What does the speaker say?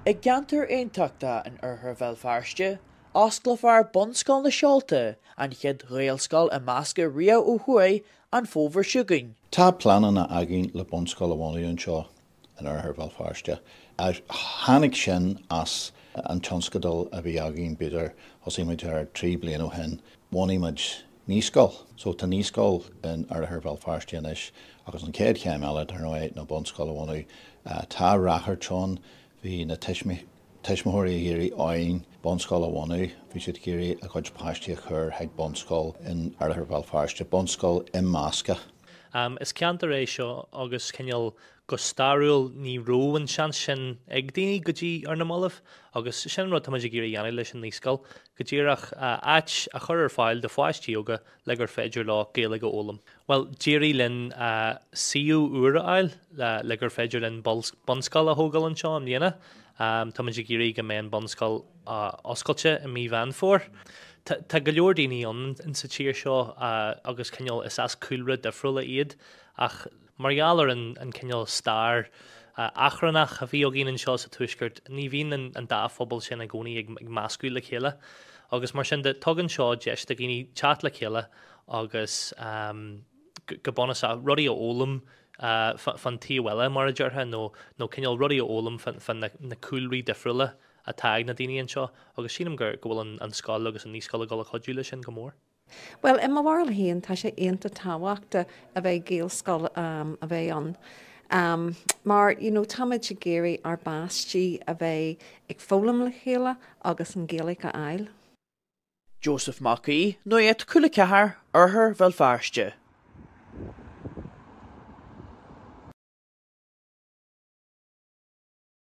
I gantar aonteachta an Oirthear Bhéal Feirtse, Cúla4 bunscoil na Seolta, an chéad Gaelscoil inmeasctha ria ó thuaidh an fómhar siúgain. Tá planan na agin le bunscoil an seo an Oirthear Bhéal Feirtse. A hánig sin as an tionscadal a bhí agin beidir os imid ar 3 bliain ó hen, bhain imid níoscoil. So tá níoscoil in Oirthear Bhéal Feirtse inis, agus an chéad cheam eile ar nóid na bunscoil tá rachar tón hí na teismithirí géirí áin bunscoil bhí siad géirí a chuid páistí a chur ag bunscoil in Oirthear Bhéal Feirtse, bunscoil inmeasctha. Is ceantar é seo agus cinneal go starúil ní róin sean sin ag daoine go dtí ar na molamh, agus sin rud táid géirí dhéanamh leis an níoscail, go dtíreach áit a chur ar fáil de fáistí óga le gur féidir lá gaeilge ólam. Well, déirí linn siú uair ail le gur féidir linn bunscoil a thógáil an seo am dhéana, táid géirí go mbeadh bunscoil oscailte i mí bhean fór. Tá go leor daoine an sa tír seo agus cinneal is as cúlra difriúla iad, ach margheallar an cinneal star achrannach a bhí ó gin an seo sa tuaisceart, ní bhíon an dá phobal sin a gcónaí ag meascúil le chéile, agus mar sin de tugann seo deis de gine chat le chéile agus go bánas a rudí ó ólam fan tíhile mar a deartha nó cinneal rudí ó ólam fan na cúlraí difriúla a taig na daoine an seo, agus sínam gur go bhfuil an scáil agus an níoscoil go le chodúile sin go mór. Well, in bhharil híon tá sé aonanta táhaachta a Beidh Gaelscoil a bheith an. Mar táid sé géirí ar báistí a bheith ag fólam le chéile agus an gaeilge a ail. Joseph Mackey, Nuacht Cúla4, Oirthear Bhéal Feirtse.